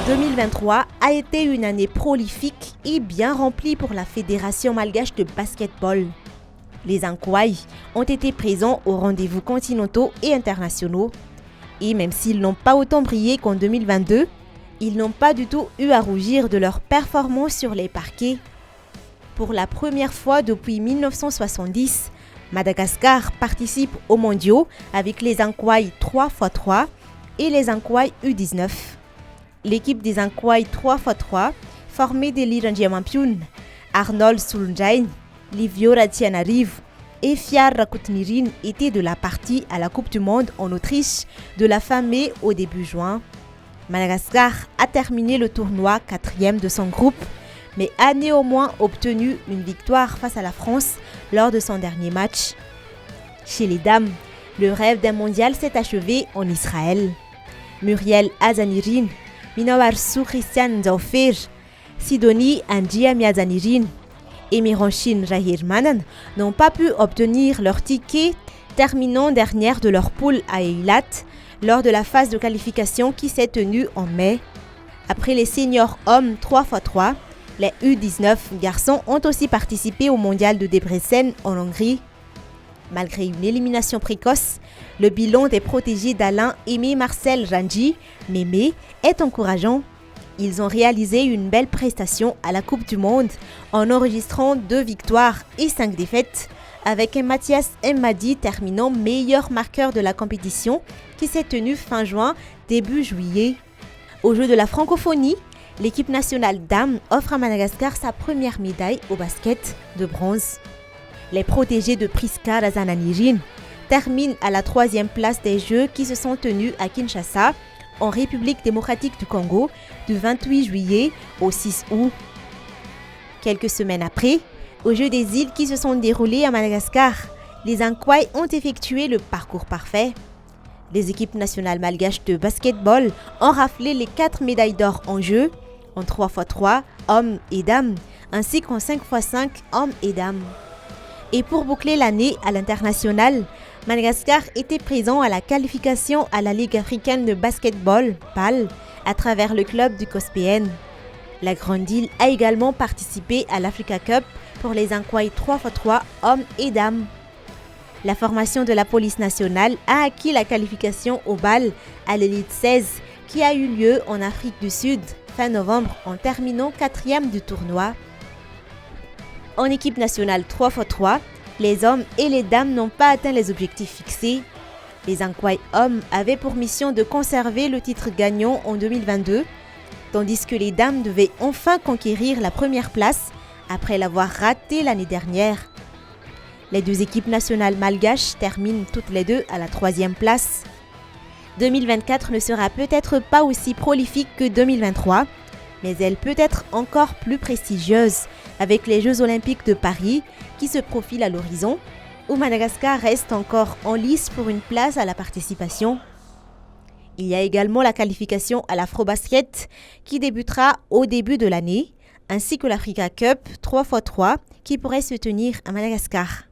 2023 a été une année prolifique et bien remplie pour la Fédération malgache de basketball. Les Ankwai ont été présents aux rendez-vous continentaux et internationaux. Et même s'ils n'ont pas autant brillé qu'en 2022, ils n'ont pas du tout eu à rougir de leur performance sur les parquets. Pour la première fois depuis 1970, Madagascar participe aux mondiaux avec les Ankwai 3x3 et les Ankwai U19. L'équipe des Ankwai 3x3, formée de Lirandiamampiun, Arnold Sulunjain, Livio Ratianarive et Fiar Rakutnirin étaient de la partie à la Coupe du Monde en Autriche de la fin mai au début juin. Madagascar a terminé le tournoi 4e de son groupe, mais a néanmoins obtenu une victoire face à la France lors de son dernier match. Chez les dames, le rêve d'un mondial s'est achevé en Israël. Muriel Azanirin, Minawarsu Christian Zaufir, Sidonie Angia Miazanirin et Mironchin Rahirmanan n'ont pas pu obtenir leur ticket, terminant dernière de leur poule à Eilat lors de la phase de qualification qui s'est tenue en mai. Après les seniors hommes 3x3, les U19 garçons ont aussi participé au mondial de Debrecen en Hongrie. Malgré une élimination précoce, le bilan des protégés d'Alain Aimé Marcel Ranji, Mémé, est encourageant. Ils ont réalisé une belle prestation à la Coupe du Monde en enregistrant 2 victoires et 5 défaites, avec un Mathias Mmadi terminant meilleur marqueur de la compétition qui s'est tenue fin juin, début juillet. Aux Jeux de la francophonie, l'équipe nationale dames offre à Madagascar sa première médaille au basket de bronze. Les protégés de Priska Razananirin terminent à la 3e place des Jeux qui se sont tenus à Kinshasa, en République démocratique du Congo, du 28 juillet au 6 août. Quelques semaines après, aux Jeux des îles qui se sont déroulés à Madagascar, les Ankwai ont effectué le parcours parfait. Les équipes nationales malgaches de basketball ont raflé les 4 médailles d'or en jeu, en 3x3 hommes et dames, ainsi qu'en 5x5 hommes et dames. Et pour boucler l'année à l'international, Madagascar était présent à la qualification à la Ligue africaine de basketball, PAL, à travers le club du COSPN. La Grande Île a également participé à l'Africa Cup pour les Ankwai 3x3 hommes et dames. La formation de la police nationale a acquis la qualification au BAL à l'élite 16 qui a eu lieu en Afrique du Sud fin novembre en terminant 4e du tournoi. En équipe nationale 3x3, les hommes et les dames n'ont pas atteint les objectifs fixés. Les Ankwai hommes avaient pour mission de conserver le titre gagnant en 2022, tandis que les dames devaient enfin conquérir la première place après l'avoir raté l'année dernière. Les 2 équipes nationales malgaches terminent toutes les 2 à la 3e place. 2024 ne sera peut-être pas aussi prolifique que 2023, mais elle peut être encore plus prestigieuse avec les Jeux Olympiques de Paris qui se profilent à l'horizon, où Madagascar reste encore en lice pour une place à la participation. Il y a également la qualification à l'Afrobasket qui débutera au début de l'année, ainsi que l'Africa Cup 3x3 qui pourrait se tenir à Madagascar.